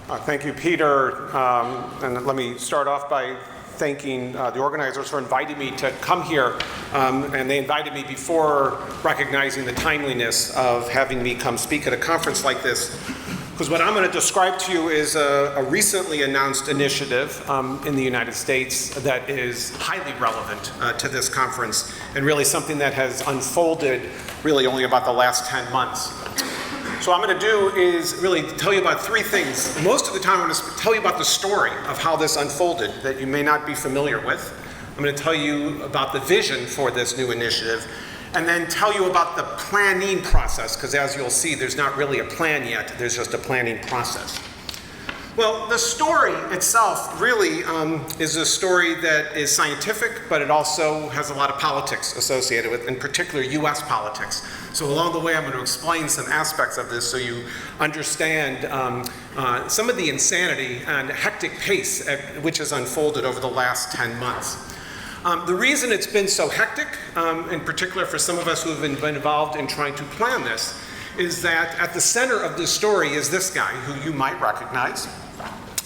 Thank you, Peter. And let me start off by thanking the organizers for inviting me to come here. And they invited me before recognizing the timeliness of having me come speak at a conference like this. Because what I'm going to describe to you is a recently announced initiative in the United States that is highly relevant to this conference, and really something that has unfolded really only about the last 10 months. So what I'm going to do is really tell you about three things. Most of the time I'm going to tell you about the story of how this unfolded that you may not be familiar with. I'm going to tell you about the vision for this new initiative, and then tell you about the planning process, because as you'll see, there's not really a plan yet, there's just a planning process. Well, the story itself really is a story that is scientific, but it also has a lot of politics associated with, in particular, US politics. So along the way, I'm going to explain some aspects of this so you understand some of the insanity and hectic pace at which has unfolded over the last 10 months. The reason it's been so hectic, in particular for some of us who have been involved in trying to plan this, is that at the center of this story is this guy who you might recognize.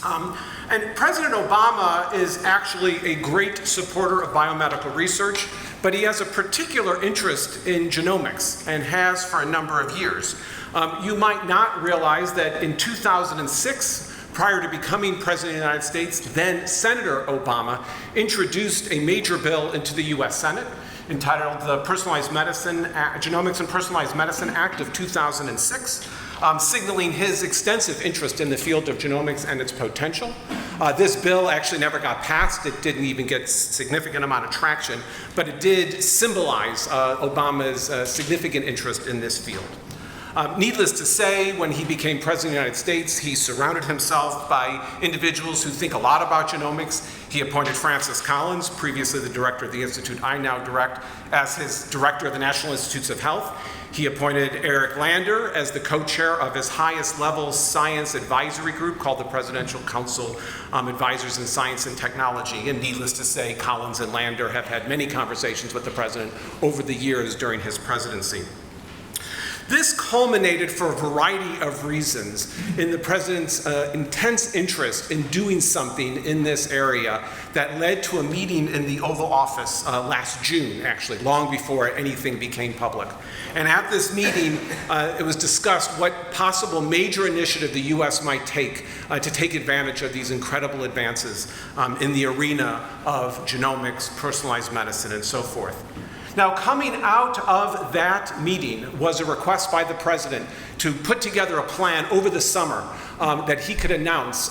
And President Obama is actually a great supporter of biomedical research, but he has a particular interest in genomics and has for a number of years. You might not realize that in 2006, prior to becoming President of the United States, then Senator Obama introduced a major bill into the US Senate entitled the Genomics and Personalized Medicine Act of 2006, signaling his extensive interest in the field of genomics and its potential. This bill actually never got passed. It didn't even get significant amount of traction, but it did symbolize Obama's significant interest in this field. Needless to say, when he became President of the United States, he surrounded himself by individuals who think a lot about genomics. He appointed Francis Collins, previously the director of the institute I now direct, as his director of the National Institutes of Health. He appointed Eric Lander as the co-chair of his highest level science advisory group called the Presidential Council Advisors in Science and Technology. And needless to say, Collins and Lander have had many conversations with the president over the years during his presidency. This culminated for a variety of reasons in the president's intense interest in doing something in this area that led to a meeting in the Oval Office last June, actually, long before anything became public. And at this meeting, it was discussed what possible major initiative the US might take to take advantage of these incredible advances in the arena of genomics, personalized medicine, and so forth. Now, coming out of that meeting was a request by the president to put together a plan over the summer that he could announce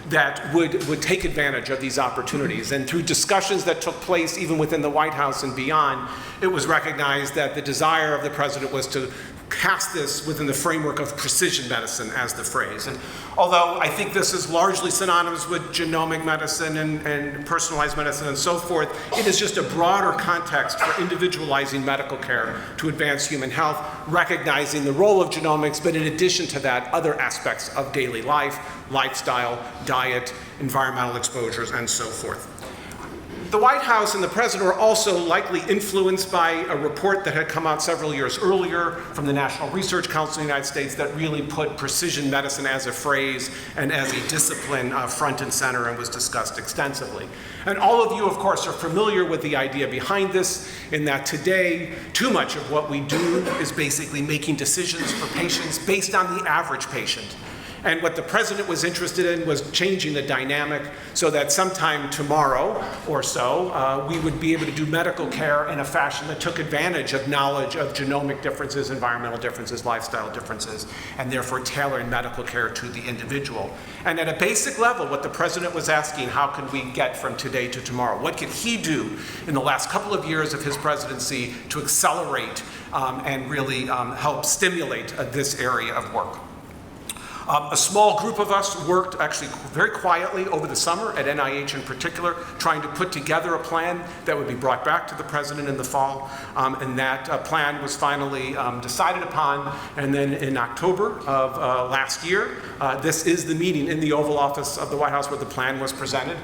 that would take advantage of these opportunities. And through discussions that took place even within the White House and beyond, it was recognized that the desire of the president was to cast this within the framework of precision medicine, as the phrase. And although I think this is largely synonymous with genomic medicine and personalized medicine and so forth, it is just a broader context for individualizing medical care to advance human health, recognizing the role of genomics, but in addition to that, other aspects of daily life, lifestyle, diet, environmental exposures, and so forth. The White House and the president were also likely influenced by a report that had come out several years earlier from the National Research Council of the United States that really put precision medicine as a phrase and as a discipline front and center and was discussed extensively. And all of you, of course, are familiar with the idea behind this, in that today, too much of what we do is basically making decisions for patients based on the average patient. And what the president was interested in was changing the dynamic so that sometime tomorrow or so, we would be able to do medical care in a fashion that took advantage of knowledge of genomic differences, environmental differences, lifestyle differences, and therefore tailoring medical care to the individual. And at a basic level, what the president was asking, how can we get from today to tomorrow? What can he do in the last couple of years of his presidency to accelerate and really help stimulate this area of work? A small group of us worked actually very quietly over the summer at NIH in particular, trying to put together a plan that would be brought back to the president in the fall. And that plan was finally decided upon. And then in October of last year, this is the meeting in the Oval Office of the White House where the plan was presented.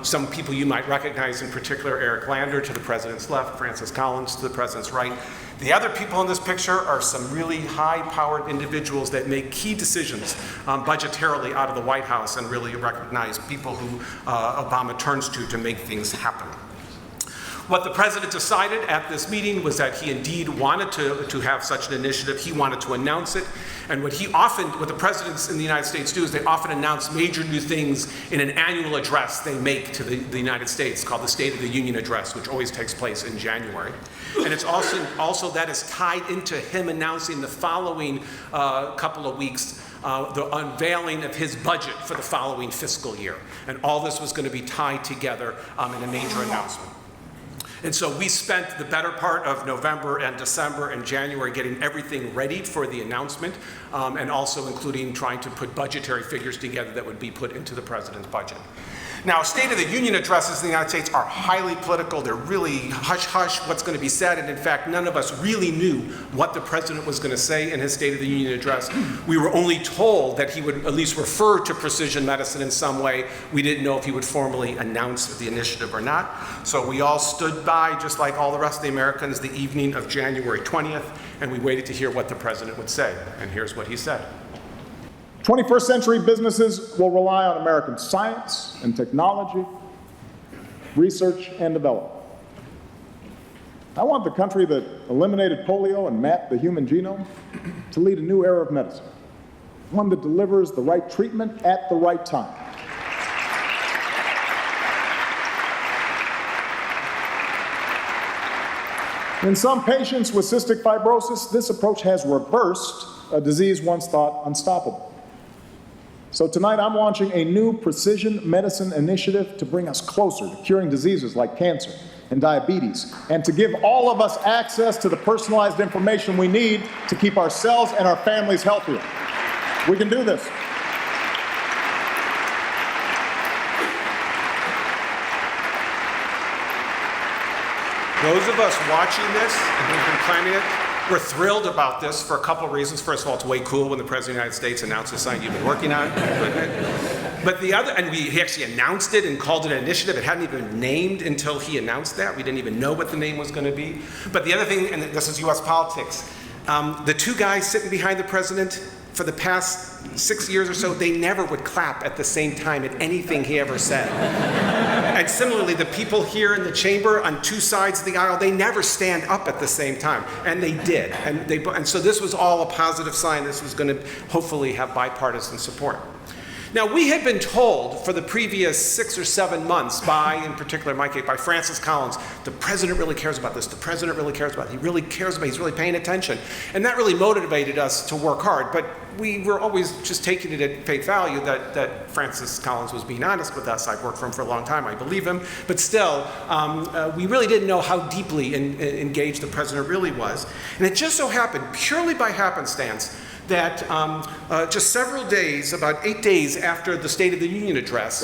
Some people you might recognize, in particular Eric Lander to the president's left, Francis Collins to the president's right. The other people in this picture are some really high-powered individuals that make key decisions budgetarily out of the White House and really recognize people who Obama turns to make things happen. What the president decided at this meeting was that he indeed wanted to have such an initiative. He wanted to announce it. And what the presidents in the United States do is they often announce major new things in an annual address they make to the United States called the State of the Union Address, which always takes place in January. And it's also that is tied into him announcing the following couple of weeks the unveiling of his budget for the following fiscal year. And all this was going to be tied together in a major announcement. And so we spent the better part of November and December and January getting everything ready for the announcement, and also including trying to put budgetary figures together that would be put into the president's budget. Now, State of the Union addresses in the United States are highly political. They're really hush-hush what's going to be said, and in fact, none of us really knew what the president was going to say in his State of the Union address. We were only told that he would at least refer to precision medicine in some way. We didn't know if he would formally announce the initiative or not. So we all stood by, just like all the rest of the Americans, the evening of January 20th, and we waited to hear what the president would say. And here's what he said. 21st century businesses will rely on American science and technology, research and development. I want the country that eliminated polio and mapped the human genome to lead a new era of medicine, one that delivers the right treatment at the right time. In some patients with cystic fibrosis, this approach has reversed a disease once thought unstoppable. So tonight I'm launching a new precision medicine initiative to bring us closer to curing diseases like cancer and diabetes, and to give all of us access to the personalized information we need to keep ourselves and our families healthier. We can do this. Those of us watching this and who've been planning it, we're thrilled about this for a couple of reasons. First of all, it's way cool when the President of the United States announces something you've been working on. But the other, and he actually announced it and called it an initiative. It hadn't even been named until he announced that. We didn't even know what the name was going to be. But the other thing, and this is US politics, the two guys sitting behind the president, for the past 6 years or so, they never would clap at the same time at anything he ever said. And similarly, the people here in the chamber on two sides of the aisle, they never stand up at the same time. And they did. And so this was all a positive sign. This was going to hopefully have bipartisan support. Now, we had been told for the previous 6 or 7 months by, in particular in my case, by Francis Collins, the president really cares about this, the president really cares about it, he really cares about it, he's really paying attention. And that really motivated us to work hard. But we were always just taking it at face value that Francis Collins was being honest with us. I've worked for him for a long time, I believe him. But still, we really didn't know how deeply engaged the president really was. And it just so happened, purely by happenstance, that just several days, about 8 days after the State of the Union address,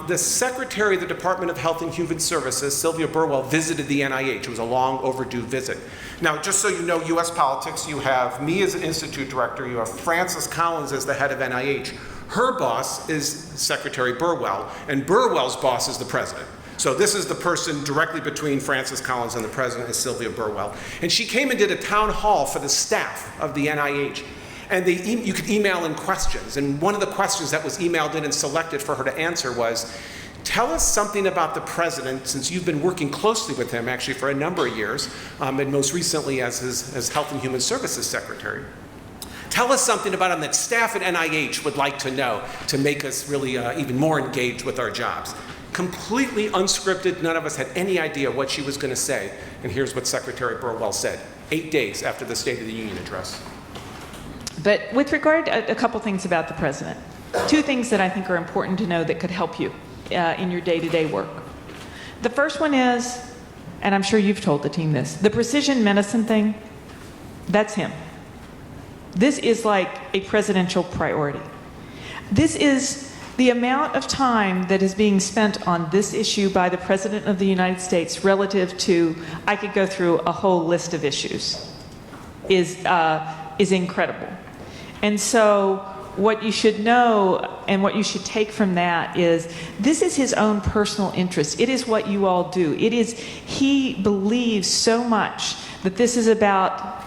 the Secretary of the Department of Health and Human Services, Sylvia Burwell, visited the NIH. It was a long overdue visit. Now, just so you know US politics, you have me as an institute director, you have Francis Collins as the head of NIH. Her boss is Secretary Burwell, and Burwell's boss is the president. So this is the person directly between Francis Collins and the president, is Sylvia Burwell. And she came and did a town hall for the staff of the NIH. And you could email in questions. And one of the questions that was emailed in and selected for her to answer was, tell us something about the president, since you've been working closely with him actually for a number of years, and most recently as his Health and Human Services Secretary. Tell us something about him that staff at NIH would like to know to make us really even more engaged with our jobs. Completely unscripted, none of us had any idea what she was going to say. And here's what Secretary Burwell said 8 days after the State of the Union address. But with regard to a couple things about the president, two things that I think are important to know that could help you in your day-to-day work. The first one is, and I'm sure you've told the team this, the precision medicine thing, that's him. This is like a presidential priority. This is the amount of time that is being spent on this issue by the President of the United States relative to, I could go through a whole list of issues, is incredible. And so what you should know and what you should take from that is this is his own personal interest. It is what you all do. He believes so much that this is about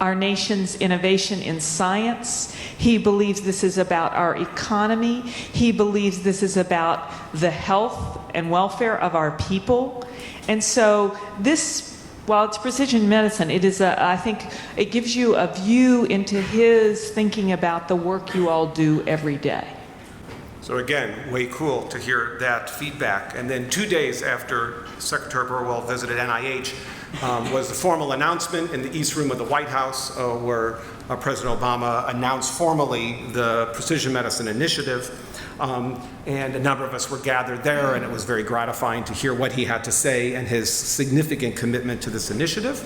our nation's innovation in science. He believes this is about our economy. He believes this is about the health and welfare of our people. And so this, while it's precision medicine, it is I think it gives you a view into his thinking about the work you all do every day. So again, way cool to hear that feedback. And then 2 days after Secretary Burwell visited NIH was the formal announcement in the East Room of the White House where President Obama announced formally the Precision Medicine Initiative. And a number of us were gathered there, and it was very gratifying to hear what he had to say and his significant commitment to this initiative.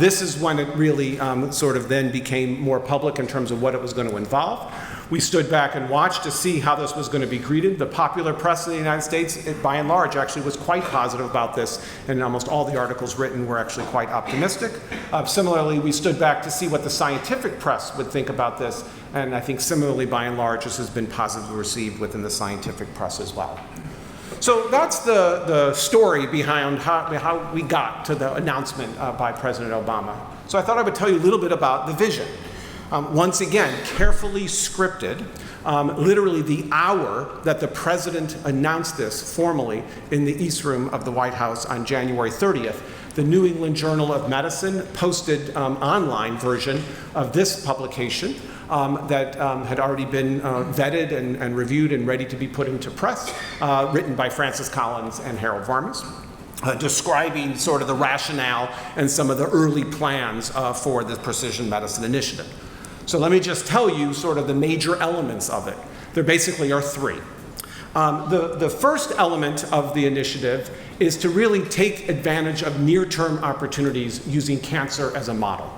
This is when it really sort of then became more public in terms of what it was going to involve. We stood back and watched to see how this was going to be greeted. The popular press in the United States, by and large, actually was quite positive about this, and almost all the articles written were actually quite optimistic. Similarly, we stood back to see what the scientific press would think about this, and I think similarly, by and large, this has been positively received within the scientific press as well. So that's the story behind how we got to the announcement by President Obama. So I thought I would tell you a little bit about the vision. Once again, carefully scripted, literally the hour that the president announced this formally in the East Room of the White House on January 30th, the New England Journal of Medicine posted online version of this publication that had already been vetted and reviewed and ready to be put into press, written by Francis Collins and Harold Varmus. Describing sort of the rationale and some of the early plans for the Precision Medicine Initiative. So let me just tell you sort of the major elements of it. There basically are three. The first element of the initiative is to really take advantage of near-term opportunities using cancer as a model.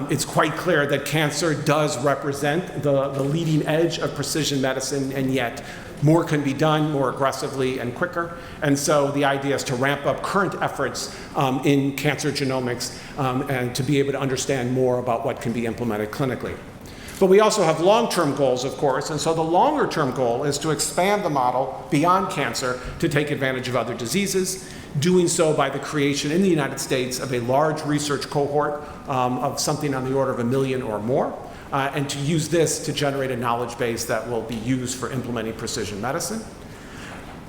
It's quite clear that cancer does represent the leading edge of precision medicine, and yet more can be done more aggressively and quicker. And so the idea is to ramp up current efforts in cancer genomics and to be able to understand more about what can be implemented clinically. But we also have long-term goals, of course, and so the longer-term goal is to expand the model beyond cancer to take advantage of other diseases, doing so by the creation in the United States of a large research cohort of something on the order of 1 million or more, and to use this to generate a knowledge base that will be used for implementing precision medicine.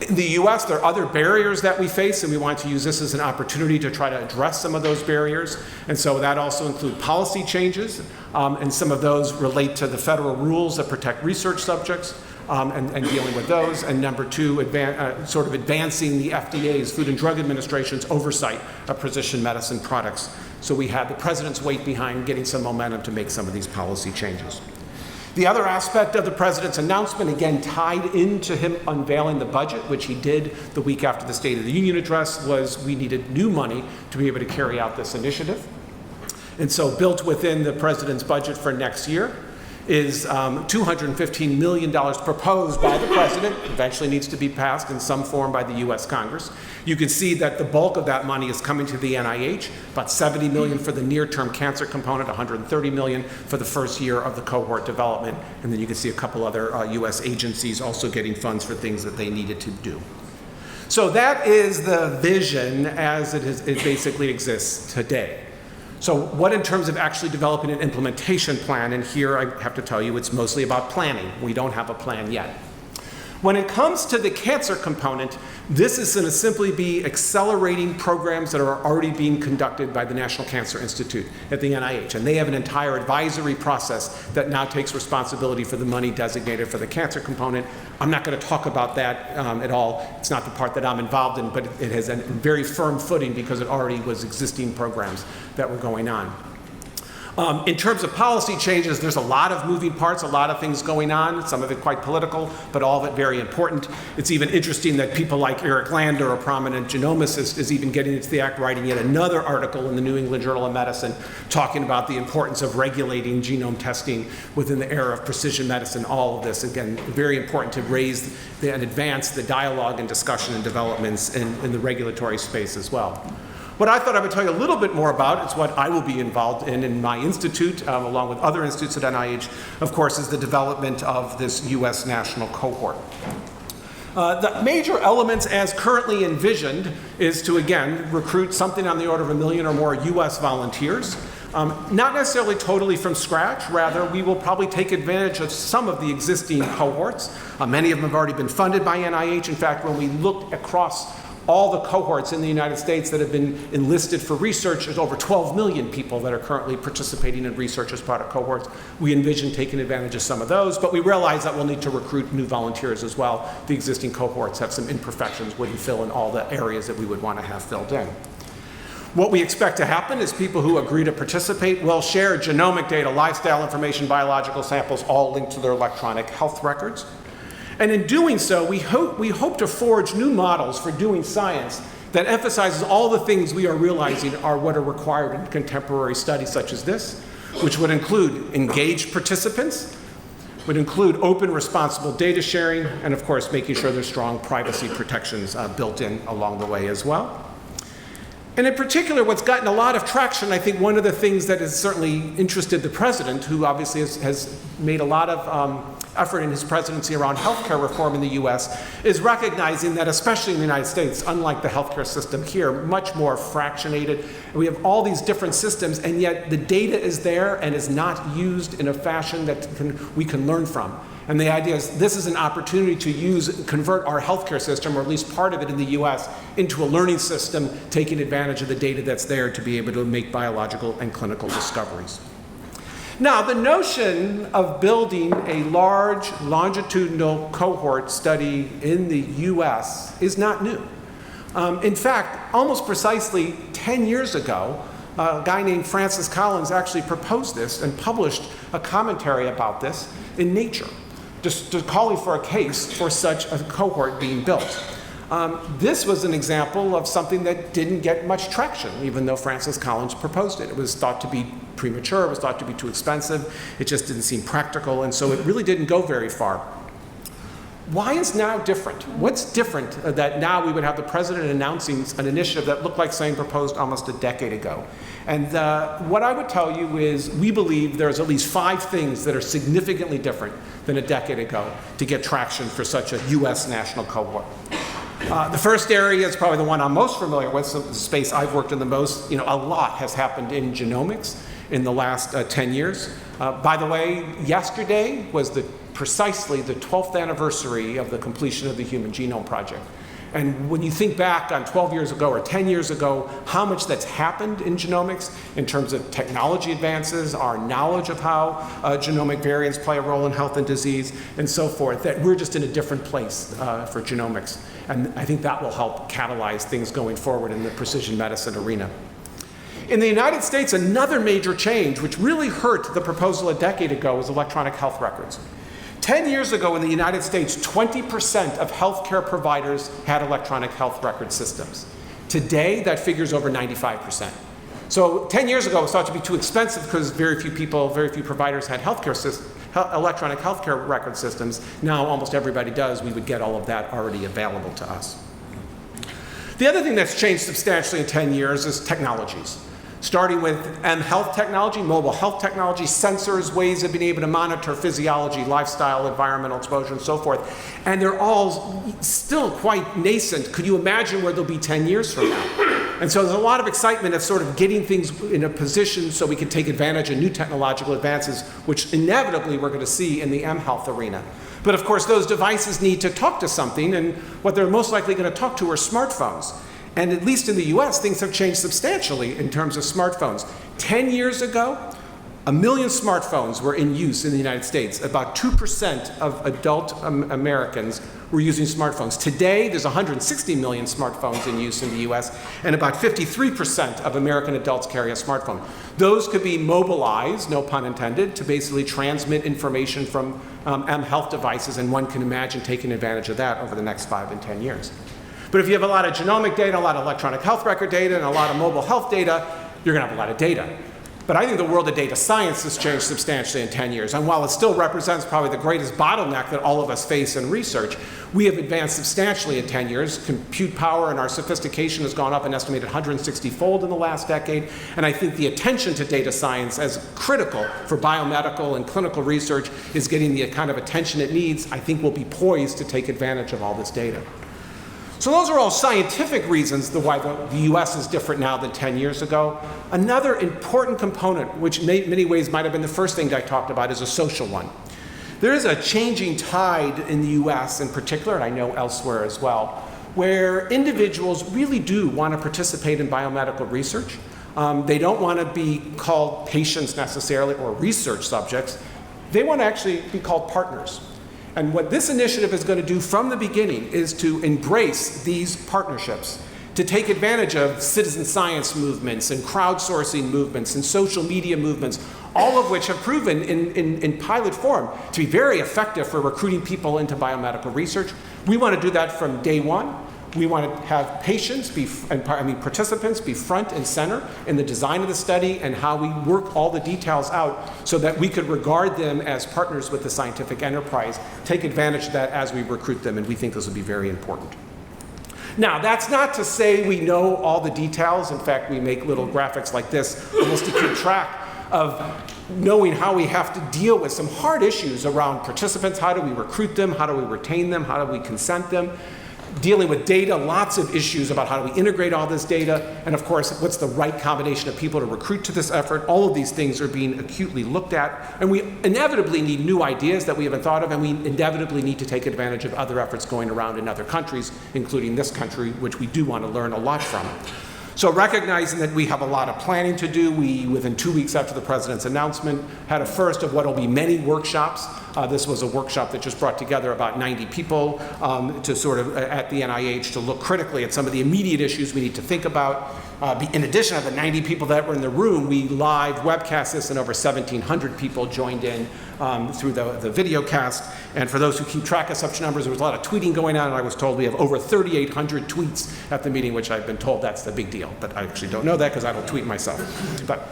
In the US, there are other barriers that we face, and we want to use this as an opportunity to try to address some of those barriers. And so that also includes policy changes, and some of those relate to the federal rules that protect research subjects, and dealing with those. And number two, sort of advancing the FDA's, Food and Drug Administration's oversight of precision medicine products. So we had the president's weight behind getting some momentum to make some of these policy changes. The other aspect of the president's announcement, again tied into him unveiling the budget, which he did the week after the State of the Union address, was we needed new money to be able to carry out this initiative. And so built within the president's budget for next year is $215 million proposed by the president, eventually needs to be passed in some form by the US Congress. You can see that the bulk of that money is coming to the NIH, about $70 million for the near-term cancer component, $130 million for the first year of the cohort development, and then you can see a couple other US agencies also getting funds for things that they needed to do. So that is the vision as it basically exists today. So what in terms of actually developing an implementation plan? And here I have to tell you it's mostly about planning. We don't have a plan yet. When it comes to the cancer component, this is going to simply be accelerating programs that are already being conducted by the National Cancer Institute at the NIH. And they have an entire advisory process that now takes responsibility for the money designated for the cancer component. I'm not going to talk about that at all. It's not the part that I'm involved in, but it has a very firm footing because it already was existing programs that were going on. In terms of policy changes, there's a lot of moving parts, a lot of things going on, some of it quite political, but all of it very important. It's even interesting that people like Eric Lander, a prominent genomicist, is even getting into the act, writing yet another article in the New England Journal of Medicine talking about the importance of regulating genome testing within the era of precision medicine. All of this, again, very important to raise and advance the dialogue and discussion and developments in the regulatory space as well. What I thought I would tell you a little bit more about is what I will be involved in my institute, along with other institutes at NIH, of course, is the development of this U.S. National Cohort. The major elements as currently envisioned is to, again, recruit something on the order of 1 million or more U.S. volunteers. Not necessarily totally from scratch, rather we will probably take advantage of some of the existing cohorts. Many of them have already been funded by NIH. In fact, when we look across all the cohorts in the United States that have been enlisted for research, there's over 12 million people that are currently participating in research as part of cohorts. We envision taking advantage of some of those, but we realize that we'll need to recruit new volunteers as well. The existing cohorts have some imperfections, wouldn't fill in all the areas that we would want to have filled in. What we expect to happen is people who agree to participate will share genomic data, lifestyle information, biological samples, all linked to their electronic health records. And in doing so, we hope to forge new models for doing science that emphasizes all the things we are realizing are what are required in contemporary studies such as this, which would include engaged participants, would include open, responsible data sharing, and of course, making sure there's strong privacy protections built in along the way as well. And in particular, what's gotten a lot of traction, I think one of the things that has certainly interested the president, who obviously has made a lot of effort in his presidency around healthcare reform in the US, is recognizing that, especially in the United States, unlike the healthcare system here, much more fractionated. We have all these different systems, and yet the data is there and is not used in a fashion that we can learn from. And the idea is this is an opportunity to convert our healthcare system, or at least part of it in the US, into a learning system, taking advantage of the data that's there to be able to make biological and clinical discoveries. Now, the notion of building a large longitudinal cohort study in the US is not new. In fact, almost precisely 10 years ago, a guy named Francis Collins actually proposed this and published a commentary about this in Nature, just calling for a case for such a cohort being built. This was an example of something that didn't get much traction, even though Francis Collins proposed it. It was thought to be premature, it was thought to be too expensive, it just didn't seem practical, and so it really didn't go very far. Why is now different? What's different that now we would have the president announcing an initiative that looked like something proposed almost a decade ago? And what I would tell you is we believe there's at least 5 things that are significantly different than a decade ago to get traction for such a US national cohort. The first area is probably the one I'm most familiar with, the space I've worked in the most. A lot has happened in genomics in the last 10 years. By the way, yesterday was precisely the 12th anniversary of the completion of the Human Genome Project. And when you think back on 12 years ago or 10 years ago, how much that's happened in genomics in terms of technology advances, our knowledge of how genomic variants play a role in health and disease, and so forth, that we're just in a different place for genomics. And I think that will help catalyze things going forward in the precision medicine arena. In the United States, another major change, which really hurt the proposal a decade ago, was electronic health records. 10 years ago in the United States, 20% of healthcare providers had electronic health record systems. Today, that figure's over 95%. So 10 years ago, it was thought to be too expensive because very few providers had electronic healthcare record systems. Now almost everybody does. We would get all of that already available to us. The other thing that's changed substantially in 10 years is technologies. Starting with health technology, mobile health technology, sensors, ways of being able to monitor physiology, lifestyle, environmental exposure, and so forth. And they're all still quite nascent. Could you imagine where they'll be 10 years from now? And so there's a lot of excitement of sort of getting things in a position so we can take advantage of new technological advances, which inevitably we're going to see in the health arena. But of course, those devices need to talk to something, and what they're most likely going to talk to are smartphones. And at least in the US, things have changed substantially in terms of smartphones. 10 years ago, 1 million smartphones were in use in the United States. About 2% of adult Americans were using smartphones. Today, there's 160 million smartphones in use in the US, and about 53% of American adults carry a smartphone. Those could be mobilized, no pun intended, to basically transmit information from health devices, and one can imagine taking advantage of that over the next 5 and 10 years. But if you have a lot of genomic data, a lot of electronic health record data, and a lot of mobile health data, you're going to have a lot of data. But I think the world of data science has changed substantially in 10 years. And while it still represents probably the greatest bottleneck that all of us face in research, we have advanced substantially in 10 years. Compute power and our sophistication has gone up an estimated 160-fold in the last decade. And I think the attention to data science as critical for biomedical and clinical research is getting the kind of attention it needs. I think we'll be poised to take advantage of all this data. So those are all scientific reasons why the US is different now than 10 years ago. Another important component, which in many ways might have been the first thing I talked about, is a social one. There is a changing tide in the US in particular, and I know elsewhere as well, where individuals really do want to participate in biomedical research. They don't want to be called patients necessarily or research subjects. They want to actually be called partners. And what this initiative is going to do from the beginning is to embrace these partnerships, to take advantage of citizen science movements and crowdsourcing movements and social media movements, all of which have proven in pilot form to be very effective for recruiting people into biomedical research. We want to do that from day one. We want to have participants be front and center in the design of the study and how we work all the details out so that we could regard them as partners with the scientific enterprise, take advantage of that as we recruit them, and we think this will be very important. Now, that's not to say we know all the details. In fact, we make little graphics like this almost to keep track of knowing how we have to deal with some hard issues around participants. How do we recruit them? How do we retain them? How do we consent them? Dealing with data, lots of issues about how do we integrate all this data, and of course, what's the right combination of people to recruit to this effort. All of these things are being acutely looked at, and we inevitably need new ideas that we haven't thought of, and we inevitably need to take advantage of other efforts going around in other countries, including this country, which we do want to learn a lot from. So recognizing that we have a lot of planning to do, we, within 2 weeks after the president's announcement, had a first of what will be many workshops. This was a workshop that just brought together about 90 people to sort of, at the NIH, to look critically at some of the immediate issues we need to think about. In addition to the 90 people that were in the room, we live webcast this, and over 1,700 people joined in through the video cast. And for those who keep track of such numbers, there was a lot of tweeting going on, and I was told we have over 3,800 tweets at the meeting, which I've been told that's the big deal. But I actually don't know that because I don't tweet myself. But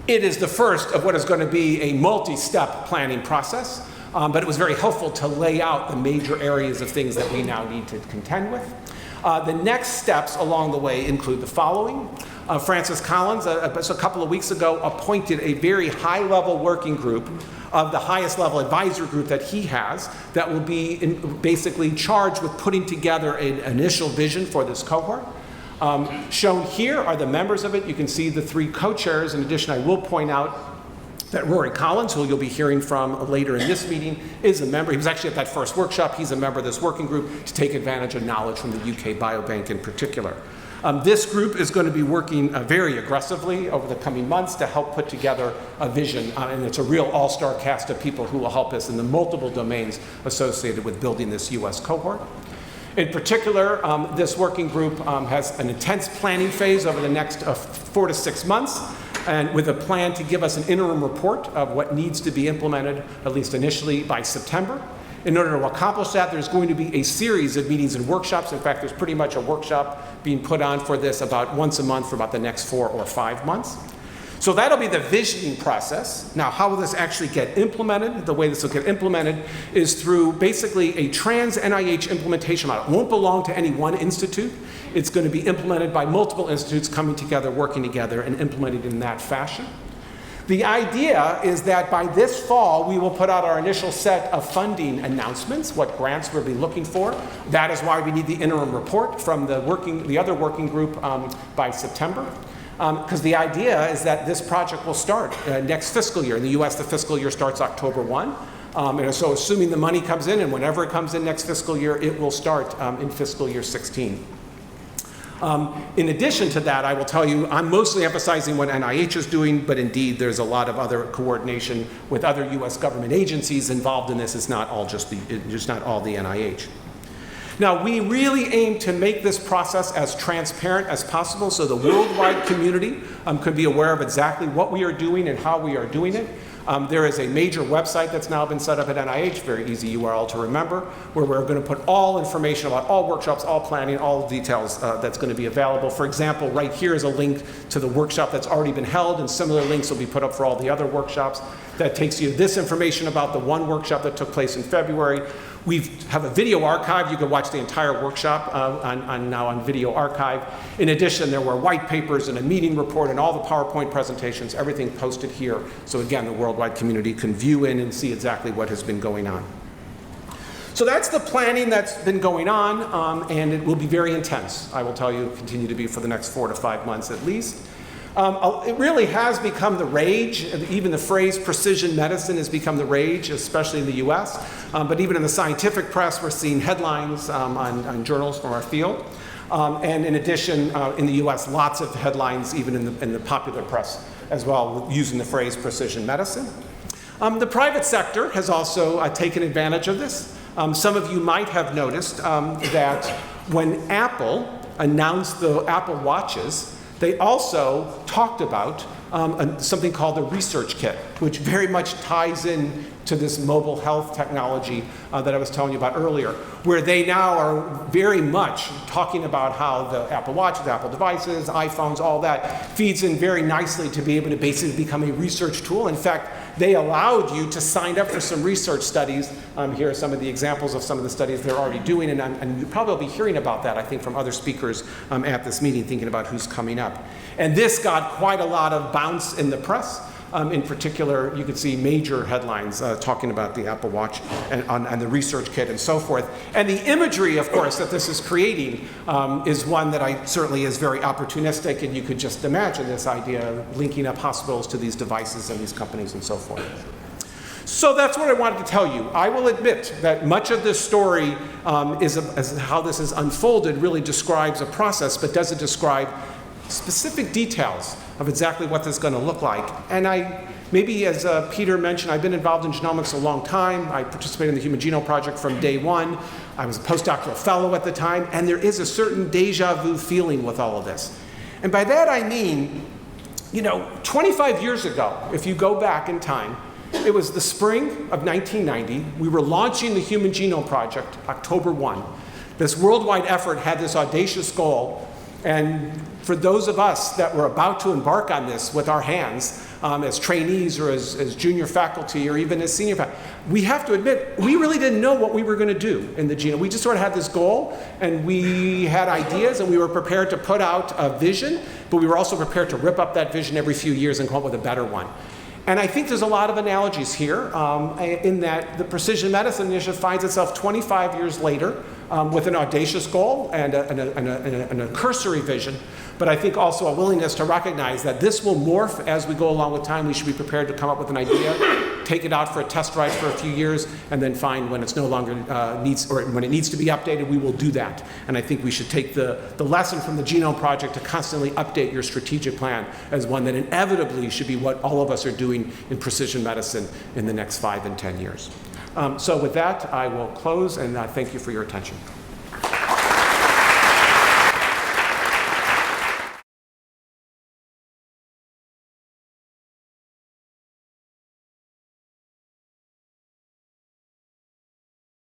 it is the first of what is going to be a multi-step planning process, but it was very helpful to lay out the major areas of things that we now need to contend with. The next steps along the way include the following. Francis Collins, a couple of weeks ago, appointed a very high-level working group of the highest level advisor group that he has that will be basically charged with putting together an initial vision for this cohort. Shown here are the members of it. You can see the 3 co-chairs. In addition, I will point out that Rory Collins, who you'll be hearing from later in this meeting, is a member. He was actually at that first workshop. He's a member of this working group to take advantage of knowledge from the UK Biobank in particular. This group is going to be working very aggressively over the coming months to help put together a vision, and it's a real all-star cast of people who will help us in the multiple domains associated with building this US cohort. In particular, this working group has an intense planning phase over the next 4 to 6 months, and with a plan to give us an interim report of what needs to be implemented, at least initially, by September. In order to accomplish that, there's going to be a series of meetings and workshops. In fact, there's pretty much a workshop being put on for this about once a month for about the next 4 or 5 months. So that'll be the visioning process. Now, how will this actually get implemented? The way this will get implemented is through basically a trans-NIH implementation model. It won't belong to any one institute. It's going to be implemented by multiple institutes coming together, working together, and implemented in that fashion. The idea is that by this fall, we will put out our initial set of funding announcements, what grants we'll be looking for. That is why we need the interim report from the other working group by September. Because the idea is that this project will start next fiscal year. In the US, the fiscal year starts October 1. And so assuming the money comes in, and whenever it comes in next fiscal year, it will start in fiscal year 16. In addition to that, I will tell you, I'm mostly emphasizing what NIH is doing, but indeed there's a lot of other coordination with other US government agencies involved in this. It's not all just not all the NIH. Now, we really aim to make this process as transparent as possible so the worldwide community can be aware of exactly what we are doing and how we are doing it. There is a major website that's now been set up at NIH, very easy URL to remember, where we're going to put all information about all workshops, all planning, all details that's going to be available. For example, right here is a link to the workshop that's already been held, and similar links will be put up for all the other workshops. That takes you this information about the one workshop that took place in February. We have a video archive. You can watch the entire workshop now on video archive. In addition, there were white papers and a meeting report and all the PowerPoint presentations, everything posted here. So again, the worldwide community can view in and see exactly what has been going on. So that's the planning that's been going on, and it will be very intense. I will tell you, continue to be for the next 4 to 5 months at least. It really has become the rage. Even the phrase precision medicine has become the rage, especially in the US. But even in the scientific press, we're seeing headlines on journals from our field. And in addition, in the US, lots of headlines even in the popular press as well, using the phrase precision medicine. The private sector has also taken advantage of this. Some of you might have noticed that when Apple announced the Apple Watches, they also talked about something called the research kit, which very much ties in to this mobile health technology that I was telling you about earlier, where they now are very much talking about how the Apple Watches, Apple devices, iPhones, all that feeds in very nicely to be able to basically become a research tool. In fact, they allowed you to sign up for some research studies. Here are some of the examples of some of the studies they're already doing, and you'll probably be hearing about that, I think, from other speakers at this meeting, thinking about who's coming up. And this got quite a lot of bounce in the press. In particular, you could see major headlines talking about the Apple Watch and the research kit and so forth. And the imagery, of course, that this is creating is one that certainly is very opportunistic, and you could just imagine this idea of linking up hospitals to these devices and these companies and so forth. So that's what I wanted to tell you. I will admit that much of this story is how this is unfolded really describes a process, but doesn't describe specific details of exactly what this is going to look like. And maybe as Peter mentioned, I've been involved in genomics a long time. I participated in the Human Genome Project from day one. I was a postdoctoral fellow at the time, and there is a certain deja vu feeling with all of this. And by that I mean, 25 years ago, if you go back in time, it was the spring of 1990. We were launching the Human Genome Project, October 1. This worldwide effort had this audacious goal. And for those of us that were about to embark on this with our hands, as trainees or as junior faculty or even as senior faculty, we have to admit, we really didn't know what we were going to do in the genome. We just sort of had this goal, and we had ideas, and we were prepared to put out a vision, but we were also prepared to rip up that vision every few years and come up with a better one. And I think there's a lot of analogies here in that the precision medicine initiative finds itself 25 years later with an audacious goal and a cursory vision, but I think also a willingness to recognize that this will morph as we go along with time. We should be prepared to come up with an idea, take it out for a test ride for a few years, and then find when it's no longer needs, or when it needs to be updated, we will do that. And I think we should take the lesson from the Genome Project to constantly update your strategic plan as one that inevitably should be what all of us are doing in precision medicine in the next 5 and 10 years. So with that, I will close, and thank you for your attention.